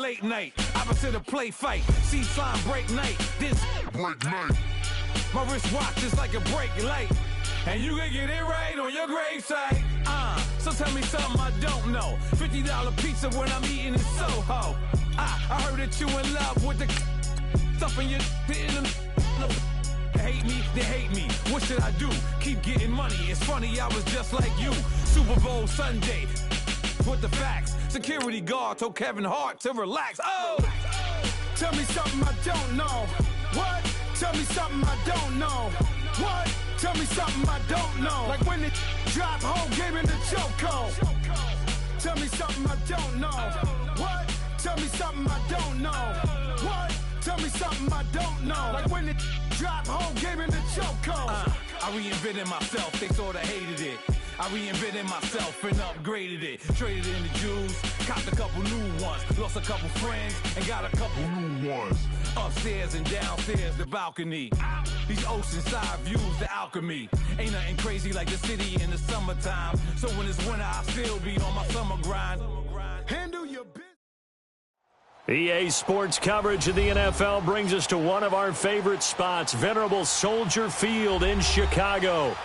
late night. Opposite a play fight. See slime break night. This break night. My wrist watch is like a brake light. And you can get it right on your gravesite. So tell me something I don't know. $50 pizza when I'm eating in Soho. I heard that you in love with the stuff in your hate me, they hate me. What should I do? Keep getting money. It's funny, I was just like you. Super Bowl Sunday. With the facts. Security guard told Kevin Hart to relax. Oh! Tell me something I don't know. What? Tell me something I don't know. What? Tell me something I don't know. Like when it drop home, gave me the choco. Tell me something I don't know. What? Tell me something I don't know. What? Tell me something I don't know. Like when it drop home, gave me the choco. I reinvented myself, they sorta hated it. I reinvented myself and upgraded it. Traded in the Jews, copped a couple new ones. Lost a couple friends and got a couple new ones. Upstairs and downstairs, the balcony. These oceanside views, the alchemy. Ain't nothing crazy like the city in the summertime. So when it's winter, I'll still be on my summer grind. Handle your business. EA Sports coverage of the NFL brings us to one of our favorite spots, venerable Soldier Field in Chicago.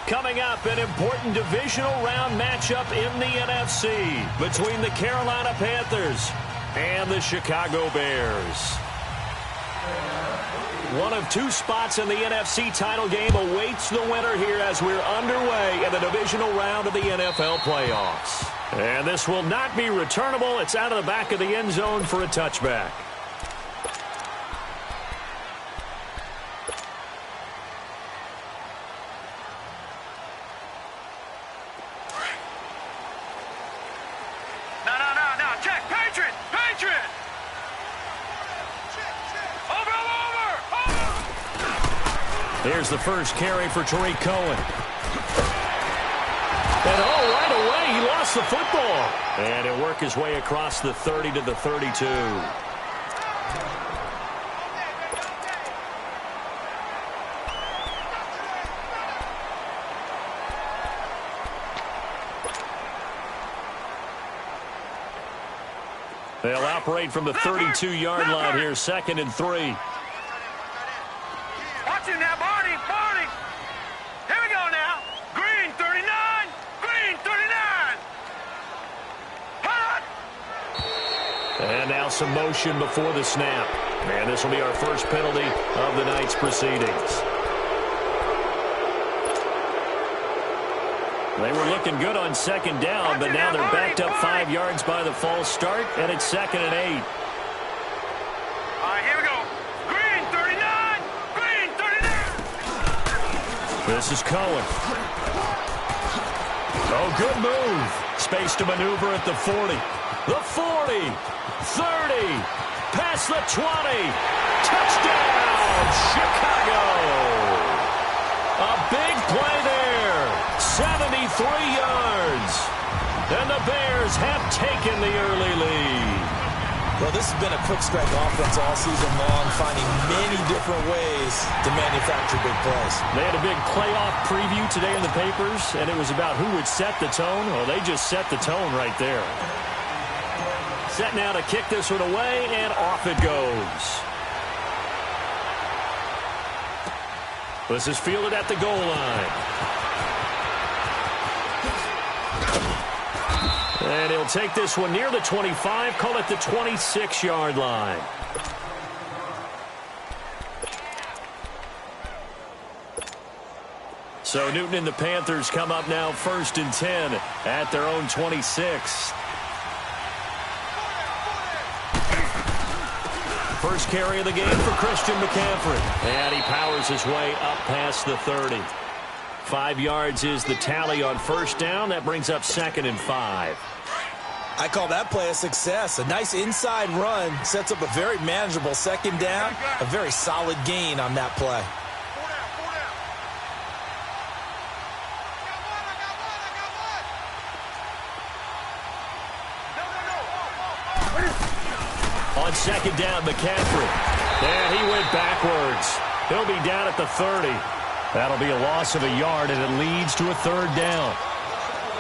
Coming up, an important divisional round matchup in the NFC between the Carolina Panthers and the Chicago Bears. One of two spots in the NFC title game awaits the winner here as we're underway in the divisional round of the NFL playoffs. And this will not be returnable. It's out of the back of the end zone for a touchback. Here's the first carry for Tariq Cohen. And right away, he lost the football. And he'll work his way across the 30 to the 32. They'll operate from the 32-yard line here, 2nd and 3. Watch him now, Barney. Here we go now. Green 39. Green 39. Hot. And now some motion before the snap. And this will be our first penalty of the night's proceedings. They were looking good on 2nd down, but now they're backed up 5 yards by the false start, and it's 2nd and 8. All right, here we go. Green 39. Green 39. This is Cohen. Oh, good move. Space to maneuver at the 40. The 40. 30. Past the 20. Touchdown, Chicago. A big play there. 73 yards. And the Bears have taken the early lead. Well, this has been a quick strike offense all season long, finding many different ways to manufacture big plays. They had a big playoff preview today in the papers, and it was about who would set the tone. Well, they just set the tone right there. Set now to kick this one away, and off it goes. This is fielded at the goal line. And he'll take this one near the 25, call it the 26-yard line. So Newton and the Panthers come up now 1st and 10 at their own 26. First carry of the game for Christian McCaffrey. And he powers his way up past the 30. 5 yards is the tally on 1st down. That brings up 2nd and 5. I call that play a success. A nice inside run sets up a very manageable 2nd down. A very solid gain on that play. On 2nd down, McCaffrey. And he went backwards. He'll be down at the 30. That'll be a loss of a yard, and it leads to a 3rd down.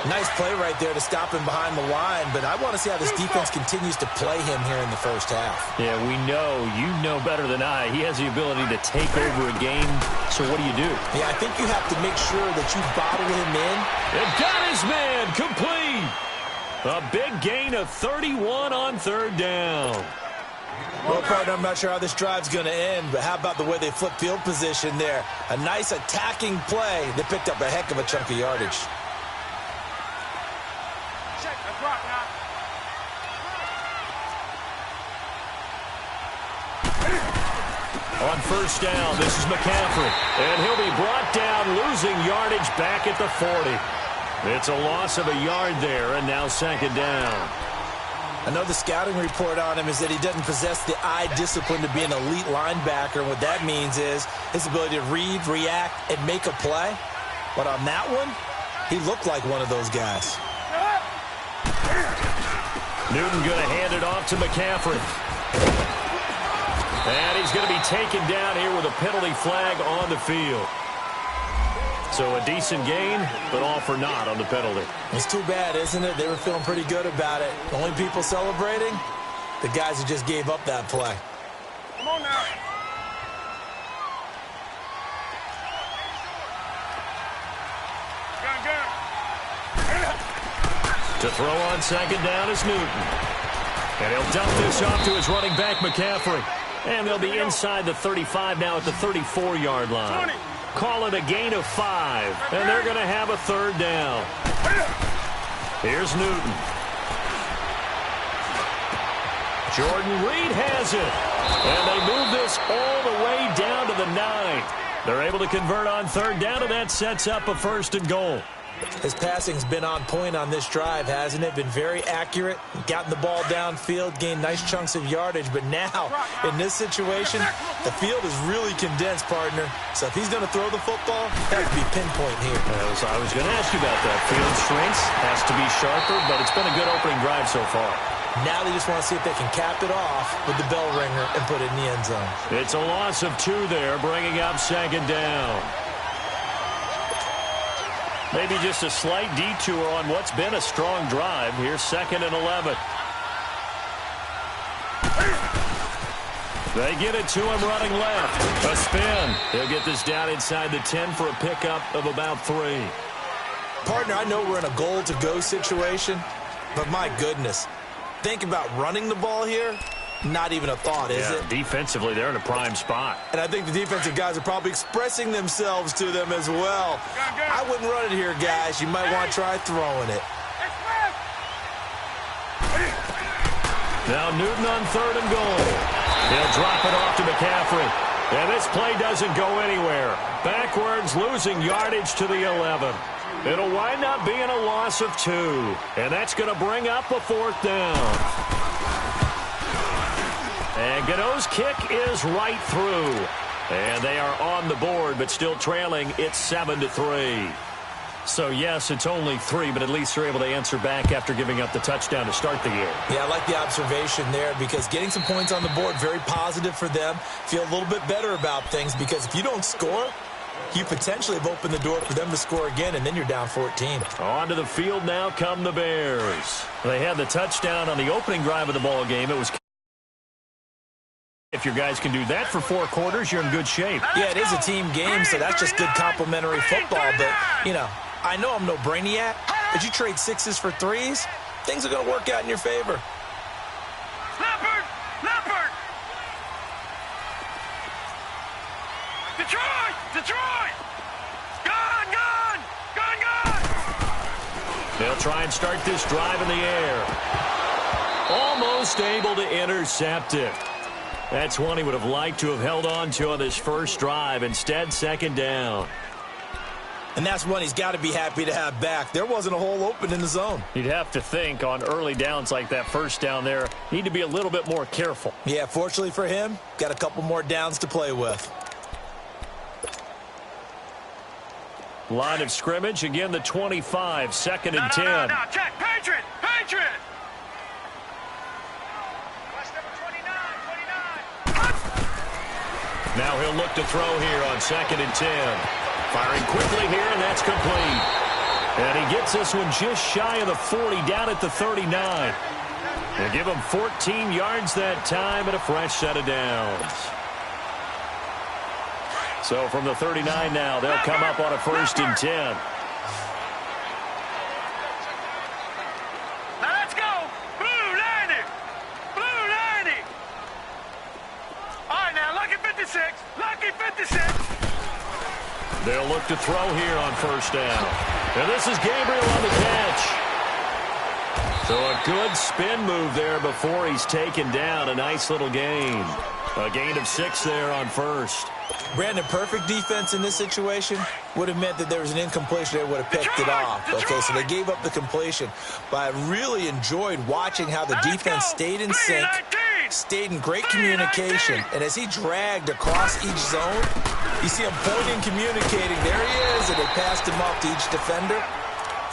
Nice play right there to stop him behind the line, but I want to see how this defense continues to play him here in the first half. Yeah, we know. You know better than I. He has the ability to take over a game, so what do you do? Yeah, I think you have to make sure that you bottle him in. It got his man complete. A big gain of 31 on third down. Well, partner, I'm not sure how this drive's going to end, but how about the way they flip field position there? A nice attacking play that picked up a heck of a chunk of yardage. On first down, this is McCaffrey. And he'll be brought down, losing yardage back at the 40. It's a loss of a yard there, and now second down. I know the scouting report on him is that he doesn't possess the eye discipline to be an elite linebacker. And what that means is his ability to read, react, and make a play. But on that one, he looked like one of those guys. Newton going to hand it off to McCaffrey. And he's going to be taken down here with a penalty flag on the field. So a decent gain, but all for naught on the penalty. It's too bad, isn't it? They were feeling pretty good about it. The only people celebrating, the guys who just gave up that play. Come on now. To throw on second down is Newton. And he'll dump this off to his running back, McCaffrey. And they'll be inside the 35 now at the 34-yard line. Call it a gain of 5, and they're going to have a third down. Here's Newton. Jordan Reed has it. And they move this all the way down to the 9. They're able to convert on third down, and that sets up a first and goal. His passing's been on point on this drive, hasn't it? Been very accurate, gotten the ball downfield, gained nice chunks of yardage. But now, in this situation, the field is really condensed, partner. So if he's going to throw the football, it has to be pinpoint here. I was going to ask you about that. Field strength has to be sharper, but it's been a good opening drive so far. Now they just want to see if they can cap it off with the bell ringer and put it in the end zone. It's a loss of 2 there, bringing up second down. Maybe just a slight detour on what's been a strong drive. Here's second and 11. They get it to him running left. A spin. He'll get this down inside the 10 for a pickup of about 3. Partner, I know we're in a goal-to-go situation, but my goodness. Think about running the ball here. Not even a thought, is it? Defensively, they're in a prime spot. And I think the defensive guys are probably expressing themselves to them as well. I wouldn't run it here, guys. You might want to try throwing it. Now Newton on third and goal. He'll drop it off to McCaffrey. And this play doesn't go anywhere. Backwards, losing yardage to the 11. It'll wind up being a loss of 2. And that's going to bring up a fourth down. And Godot's kick is right through. And they are on the board, but still trailing. It's 7-3. So, yes, it's only 3, but at least they're able to answer back after giving up the touchdown to start the year. Yeah, I like the observation there because getting some points on the board, very positive for them. Feel a little bit better about things because if you don't score, you potentially have opened the door for them to score again, and then you're down 14. Onto the field now come the Bears. They had the touchdown on the opening drive of the ball game. It was... If your guys can do that for 4 quarters, you're in good shape. Yeah, it is a team game, so that's just good complimentary football. But, you know, I know I'm no brainiac, but you trade 6s for 3s, things are going to work out in your favor. Leopard! Leopard! Detroit! Detroit! Gone! Gone! Gone! Gone! They'll try and start this drive in the air. Almost able to intercept it. That's one he would have liked to have held on to on this first drive. Instead, second down. And that's one he's got to be happy to have back. There wasn't a hole open in the zone. You'd have to think on early downs like that first down there, need to be a little bit more careful. Yeah, fortunately for him, got a couple more downs to play with. Line of scrimmage, again the 25, second and 10. No, check, Patriot! Patriot! Now he'll look to throw here on second and 10. Firing quickly here, and that's complete. And he gets this one just shy of the 40, down at the 39. They'll give him 14 yards that time and a fresh set of downs. So from the 39 now, they'll come up on a 1st and 10. Now let's go. Blue 90. Blue 90. All right, now, lucky 56. Lucky 56. They'll look to throw here on 1st down. And this is Gabriel on the catch. So a good spin move there before he's taken down. A nice little gain. A gain of 6 there on 1st. Brandon, perfect defense in this situation would have meant that there was an incompletion. They would have picked it off. Okay, so they gave up the completion. But I really enjoyed watching how the defense stayed in sync, stayed in great communication. And as he dragged across each zone, you see him pointing, communicating. There he is, and they passed him off to each defender.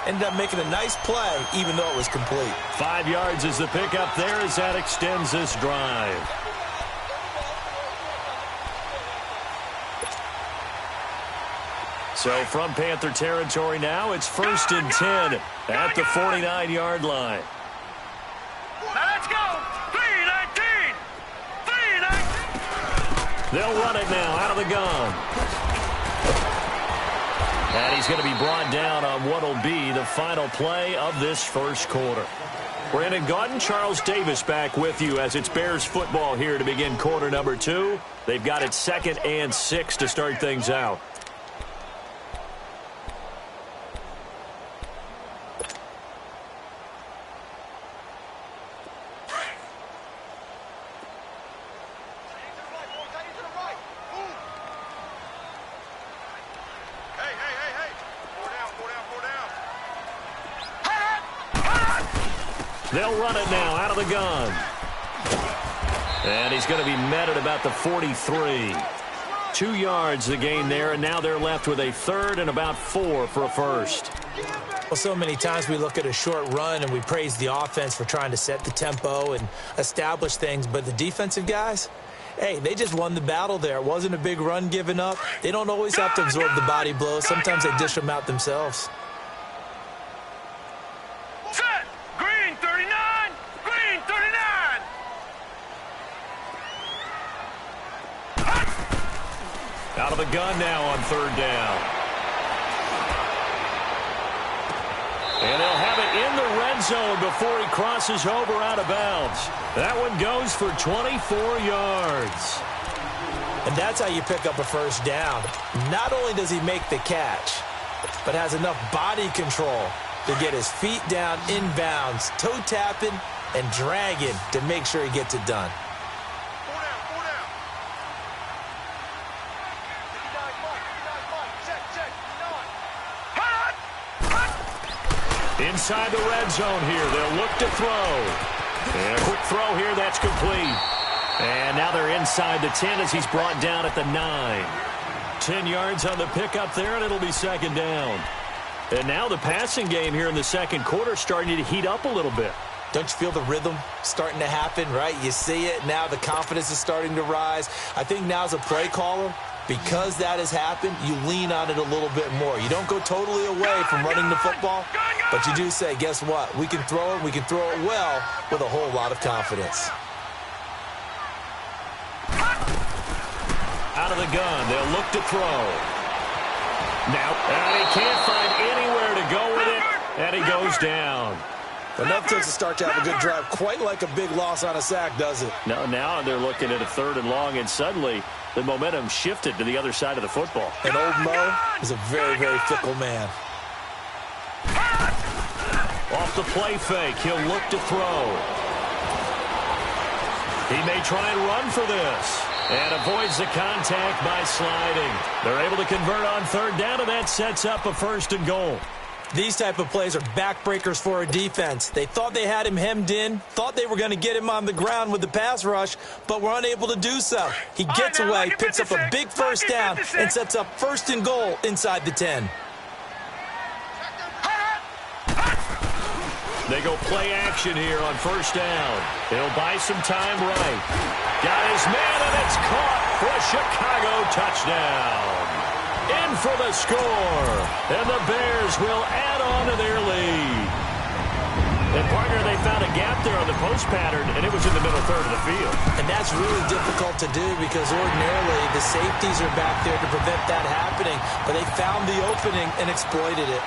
Ended up making a nice play, even though it was complete. 5 yards is the pickup there as that extends this drive. So from Panther territory now, it's 1st and 10 at the 49-yard line. Now let's go. 3-19. 3-19. They'll run it now out of the gun. And he's going to be brought down on what will be the final play of this 1st quarter. Brandon Gaudin, Charles Davis back with you as it's Bears football here to begin quarter number 2. They've got it 2nd and 6 to start things out. They'll run it now out of the gun. And he's going to be met at about the 43. 2 yards the gain there, and now they're left with a 3rd and about 4 for a 1st. Well, so many times we look at a short run and we praise the offense for trying to set the tempo and establish things, but the defensive guys, hey, they just won the battle there. It wasn't a big run given up. They don't always have to absorb the body blows. Sometimes they dish them out themselves. Set. Green 39. Green 39. Out of the gun now on 3rd down. And they'll have it in the red zone before he crosses over out of bounds. That one goes for 24 yards. And that's how you pick up a 1st down. Not only does he make the catch, but has enough body control to get his feet down inbounds, toe tapping and dragging to make sure he gets it done. Inside the red zone here, they'll look to throw. And a quick throw here, that's complete. And now they're inside the 10 as he's brought down at the 9. 10 yards on the pickup there, and it'll be 2nd down. And now the passing game here in the 2nd quarter starting to heat up a little bit. Don't you feel the rhythm starting to happen, right? You see it. Now the confidence is starting to rise. I think now as a play caller, because that has happened, you lean on it a little bit more. You don't go totally away from running the football, but you do say, guess what? We can throw it. We can throw it well with a whole lot of confidence. Out of the gun, they'll look to throw. Now, and he can't find anywhere to go with it, and he goes down. Enough takes a start to have a good drive. Quite like a big loss on a sack, does it? No, now they're looking at a 3rd and long, and suddenly the momentum shifted to the other side of the football. And old Mo is a very, very fickle man. Off the play fake, he'll look to throw. He may try and run for this. And avoids the contact by sliding. They're able to convert on 3rd down, and that sets up a 1st and goal. These type of plays are backbreakers for a defense. They thought they had him hemmed in, thought they were going to get him on the ground with the pass rush, but were unable to do so. He gets away, picks up a big 1st down, and sets up 1st and goal inside the 10. They go play action here on 1st down. He'll buy some time right. Got his man, and it's caught for a Chicago touchdown. In for the score. And the Bears will add on to their lead. And, partner, they found a gap there on the post pattern, and it was in the middle third of the field. And that's really difficult to do because ordinarily the safeties are back there to prevent that happening. But they found the opening and exploited it.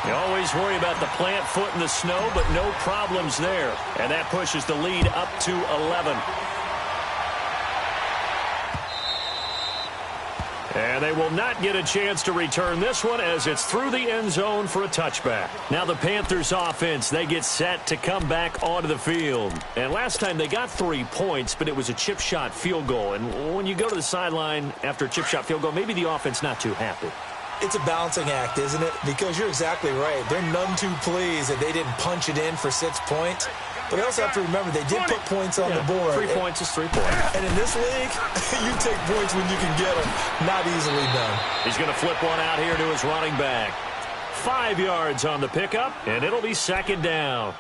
You always worry about the plant foot in the snow, but no problems there. And that pushes the lead up to 11. And they will not get a chance to return this one as it's through the end zone for a touchback. Now the Panthers offense, they get set to come back onto the field. And last time they got 3 points, but it was a chip shot field goal. And when you go to the sideline after a chip shot field goal, maybe the offense not too happy. It's a balancing act, isn't it? Because you're exactly right. They're none too pleased that they didn't punch it in for 6 points. But they also have to remember they did put points on the board. 3 points is 3 points. And in this league, you take points when you can get them. Not easily done. He's going to flip one out here to his running back. 5 yards on the pickup, and it'll be second down.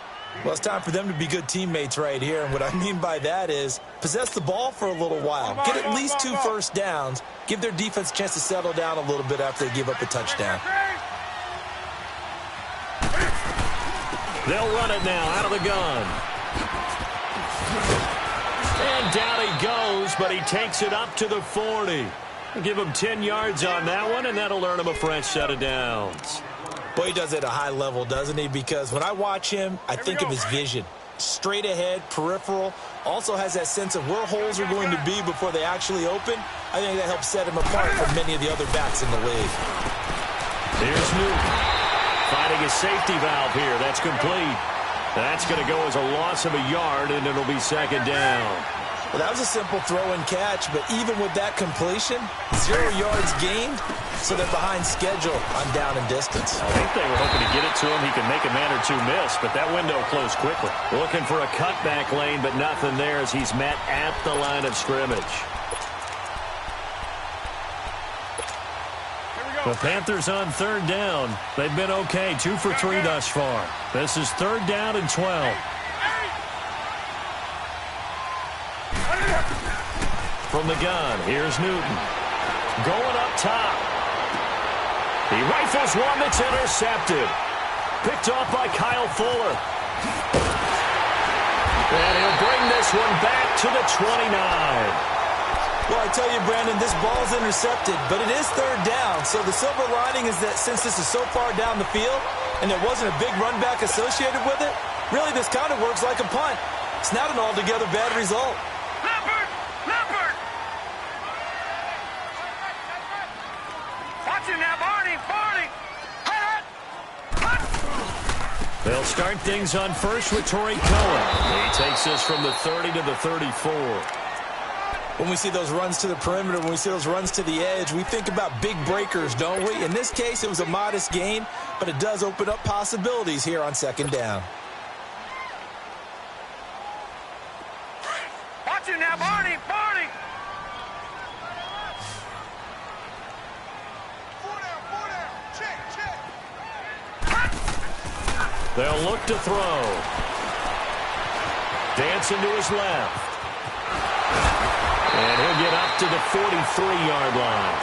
Well, it's time for them to be good teammates right here. And what I mean by that is possess the ball for a little while. Get at least 2 first downs. Give their defense a chance to settle down a little bit after they give up a touchdown. They'll run it now out of the gun. And down he goes, but he takes it up to the 40. Give him 10 yards on that one, and that'll earn him a fresh set of downs. Boy, he does it at a high level, doesn't he? Because when I watch him, I think of his vision. Straight ahead, peripheral. Also has that sense of where holes are going to be before they actually open. I think that helps set him apart from many of the other backs in the league. Here's Newton. Finding a safety valve here. That's complete. That's going to go as a loss of a yard, and it'll be second down. Well, that was a simple throw and catch, but even with that completion, 0 yards gained, so they're behind schedule on down and distance. I think they were hoping to get it to him. He could make a man or two miss, but that window closed quickly. Looking for a cutback lane, but nothing there as he's met at the line of scrimmage. The Panthers on third down. They've been okay, 2 for 3 thus far. This is third down and 12. From the gun, here's Newton. Going up top. He rifles one that's intercepted. Picked off by Kyle Fuller. And he'll bring this one back to the 29. Well, I tell you, Brandon, this ball's intercepted, but it is third down. So the silver lining is that since this is so far down the field and there wasn't a big run back associated with it, really this kind of works like a punt. It's not an altogether bad result. Leopard! Watch him now, Barney! They'll start things on first with Torrey Cohen. He takes this from the 30 to the 34. When we see those runs to the perimeter, when we see those runs to the edge, we think about big breakers, don't we? In this case, it was a modest gain, but it does open up possibilities here on second down. Watch him now, Barney! They'll look to throw. Dancing to his left. And he'll get up to the 43-yard line.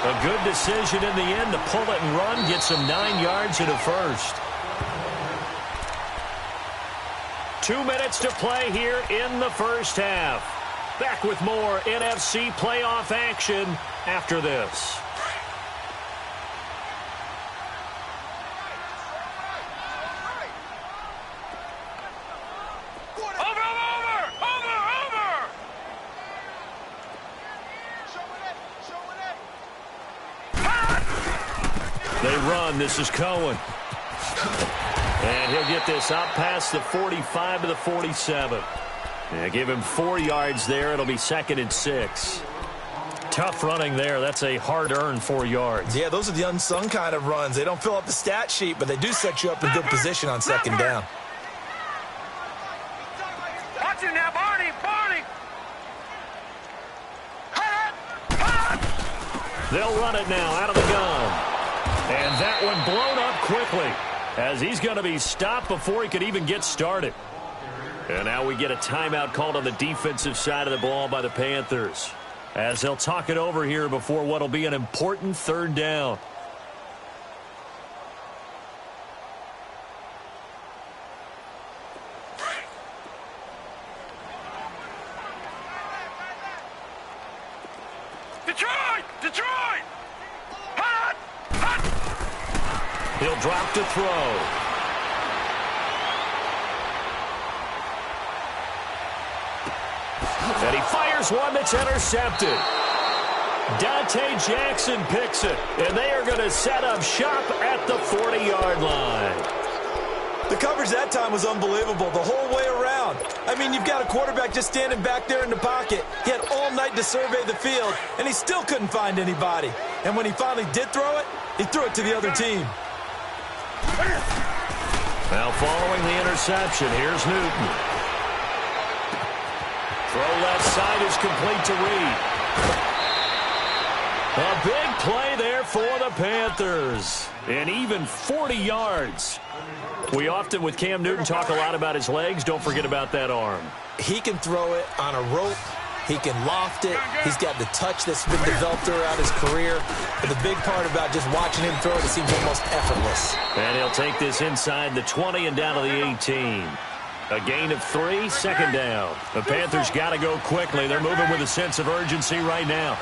A good decision in the end to pull it and run. Gets him 9 yards and a first. 2 minutes to play here in the first half. Back with more NFC playoff action after this. They run. This is Cohen. And he'll get this out past the 45 to the 47. And give him 4 yards there. It'll be 2nd and 6. Tough running there. That's a hard-earned 4 yards. Yeah, those are the unsung kind of runs. They don't fill up the stat sheet, but they do set you up in good position on second down. Watch him now, Barney! They'll run it now out of the gun. And that one blown up quickly as he's going to be stopped before he could even get started. And now we get a timeout called on the defensive side of the ball by the Panthers. as they'll talk it over here before what will be an important third down. Detroit! Hot! Hot! He'll drop to throw. And he fires one that's intercepted. Dante Jackson picks it, and they are going to set up shop at the 40-yard line. The coverage that time was unbelievable the whole way around. I mean, you've got a quarterback just standing back there in the pocket. He had all night to survey the field, and he still couldn't find anybody. And when he finally did throw it, he threw it to the other team. Now following the interception, here's Newton. Throw left side is complete to Reed. A big play there for the Panthers. And even 40 yards. We often, with Cam Newton, talk a lot about his legs. Don't forget about that arm. He can throw it on a rope. He can loft it. He's got the touch that's been developed throughout his career. But the big part about just watching him throw it, it seems almost effortless. And he'll take this inside the 20 and down to the 18. A gain of 3, second down. The Panthers got to go quickly. They're moving with a sense of urgency right now.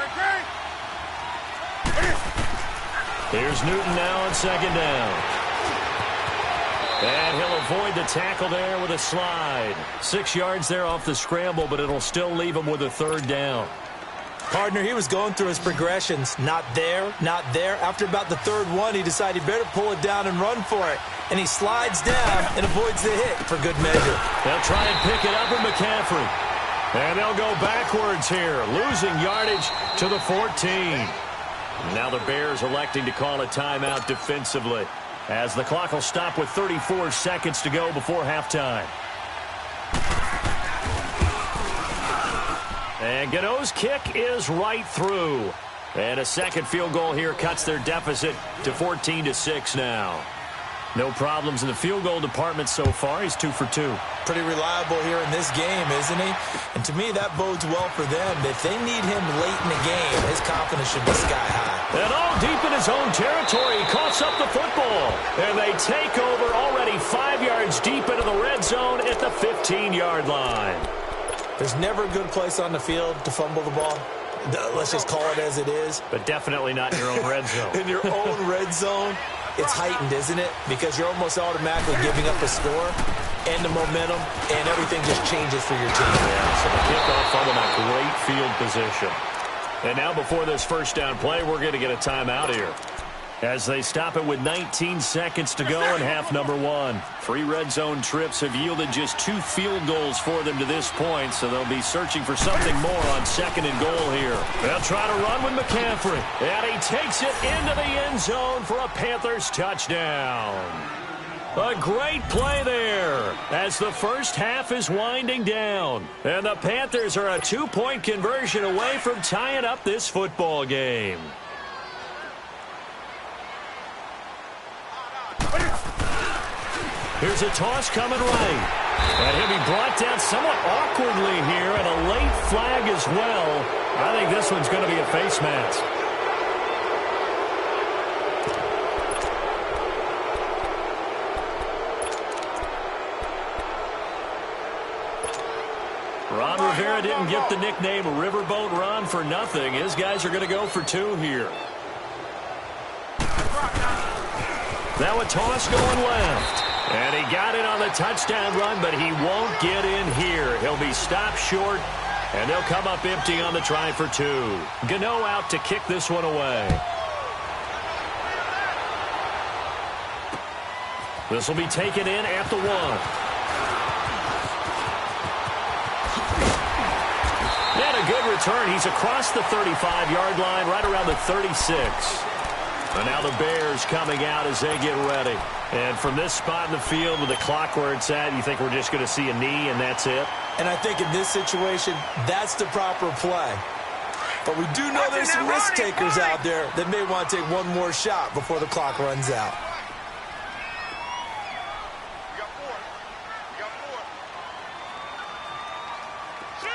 Here's Newton now on second down. And he'll avoid the tackle there with a slide. 6 yards there off the scramble, but it'll still leave him with a third down. Partner, he was going through his progressions. Not there, not there. After about the third one, he decided he better pull it down and run for it. And he slides down and avoids the hit for good measure. They'll try and pick it up with McCaffrey. And they'll go backwards here, losing yardage to the 14. Now the Bears electing to call a timeout defensively, as the clock will stop with 34 seconds to go before halftime. And Gano's kick is right through. And a second field goal here cuts their deficit to 14-6 now. No problems in the field goal department so far. He's 2 for 2. Pretty reliable here in this game, isn't he? And to me, that bodes well for them. If they need him late in the game, his confidence should be sky high. And all deep in his own territory, he coughs up the football. And they take over already 5 yards deep into the red zone at the 15-yard line. There's never a good place on the field to fumble the ball. Let's just call it as it is. But definitely not in your own red zone. In your own red zone, it's heightened, isn't it? Because you're almost automatically giving up a score and the momentum, and everything just changes for your team. Yeah, so the kickoff from a great field position. And now before this first down play, we're going to get a timeout here, as they stop it with 19 seconds to go in half number 1. 3 red zone trips have yielded just 2 field goals for them to this point, so they'll be searching for something more on second and goal here. They'll try to run with McCaffrey, and he takes it into the end zone for a Panthers touchdown. A great play there as the first half is winding down. And the Panthers are a 2-point conversion away from tying up this football game. Here's a toss coming right. And he'll be brought down somewhat awkwardly here, and a late flag as well. I think this one's going to be a face mask. Ron Rivera didn't get the nickname Riverboat Ron for nothing. His guys are going to go for 2 here. Now a toss going left. And he got it on the touchdown run, but he won't get in here. He'll be stopped short, and they'll come up empty on the try for 2. Gano out to kick this one away. This will be taken in at the 1. And a good return. He's across the 35-yard line, right around the 36. And now the Bears coming out as they get ready. And from this spot in the field with the clock where it's at, you think we're just going to see a knee and that's it? And I think in this situation, that's the proper play. But we do know there's some risk takers out there that may want to take one more shot before the clock runs out.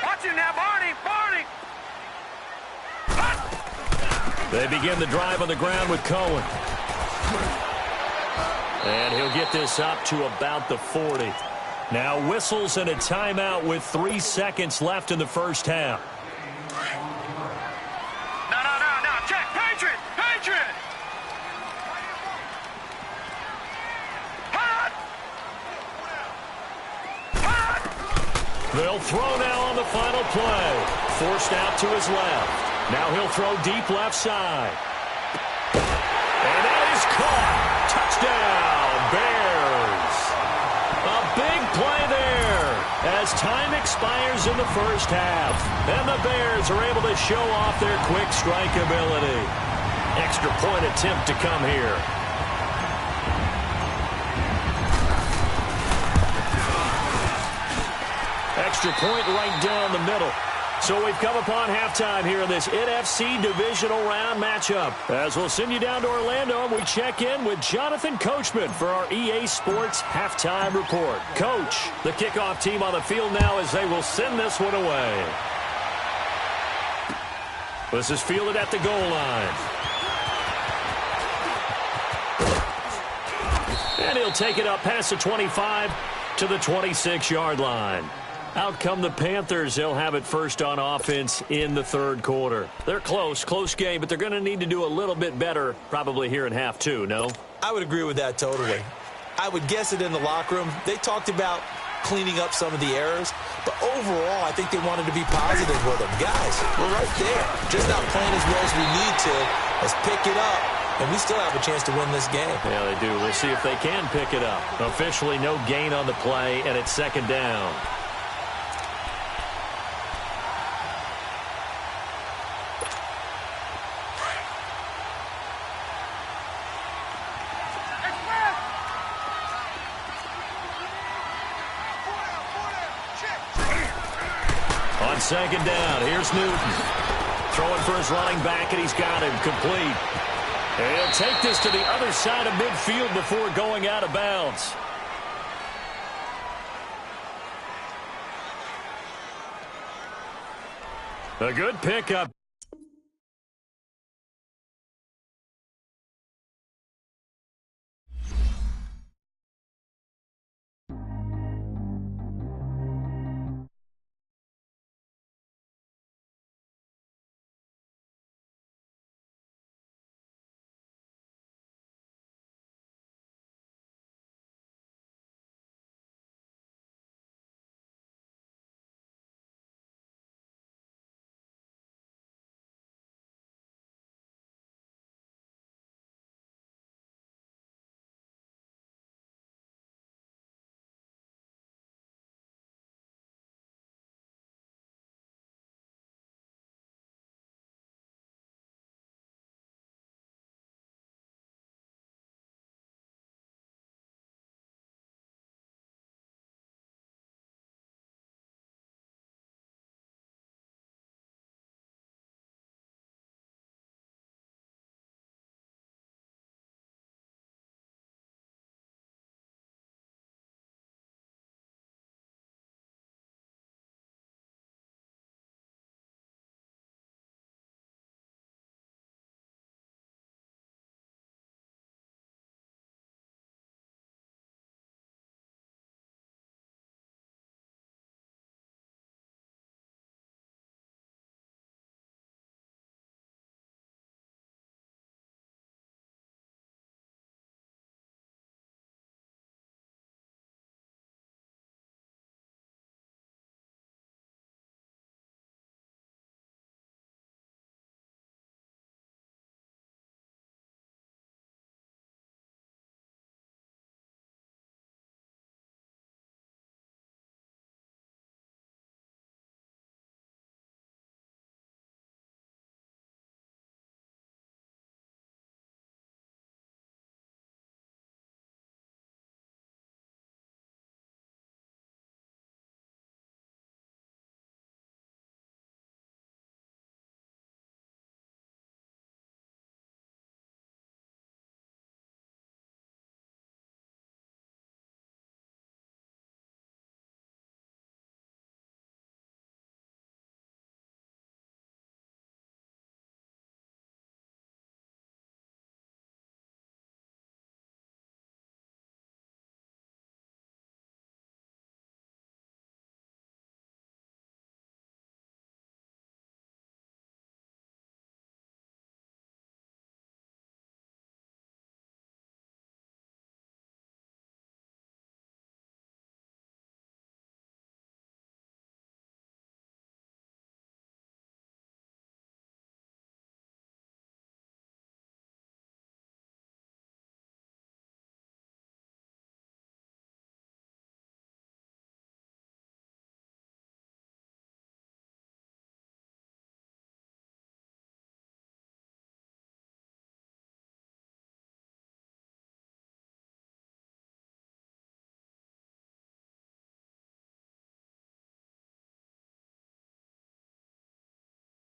Watch him now, Barney! They begin the drive on the ground with Cohen. And he'll get this up to about the 40. Now whistles and a timeout with 3 seconds left in the first half. No. Check. Patriot. Hot. They'll throw now on the final play. Forced out to his left. Now he'll throw deep left side. And that is caught. Touchdown, Bears. A big play there as time expires in the first half. And the Bears are able to show off their quick strike ability. Extra point attempt to come here. Extra point right down the middle. So we've come upon halftime here in this NFC Divisional Round matchup. As we'll send you down to Orlando, and we check in with Jonathan Coachman for our EA Sports Halftime Report. Coach, the kickoff team on the field now as they will send this one away. This is fielded at the goal line. And he'll take it up past the 25 to the 26-yard line. Out come the Panthers. They'll have it first on offense in the third quarter. They're close game, but they're going to need to do a little bit better probably here in half two, no? I would agree with that totally. I would guess it in the locker room. They talked about cleaning up some of the errors, but overall, I think they wanted to be positive with them. Guys, we're right there. Just not playing as well as we need to. Let's pick it up, and we still have a chance to win this game. Yeah, they do. We'll see if they can pick it up. Officially no gain on the play, and it's second down. Second down. Here's Newton. Throwing for his running back, and he's got him complete. And he'll take this to the other side of midfield before going out of bounds. A good pickup.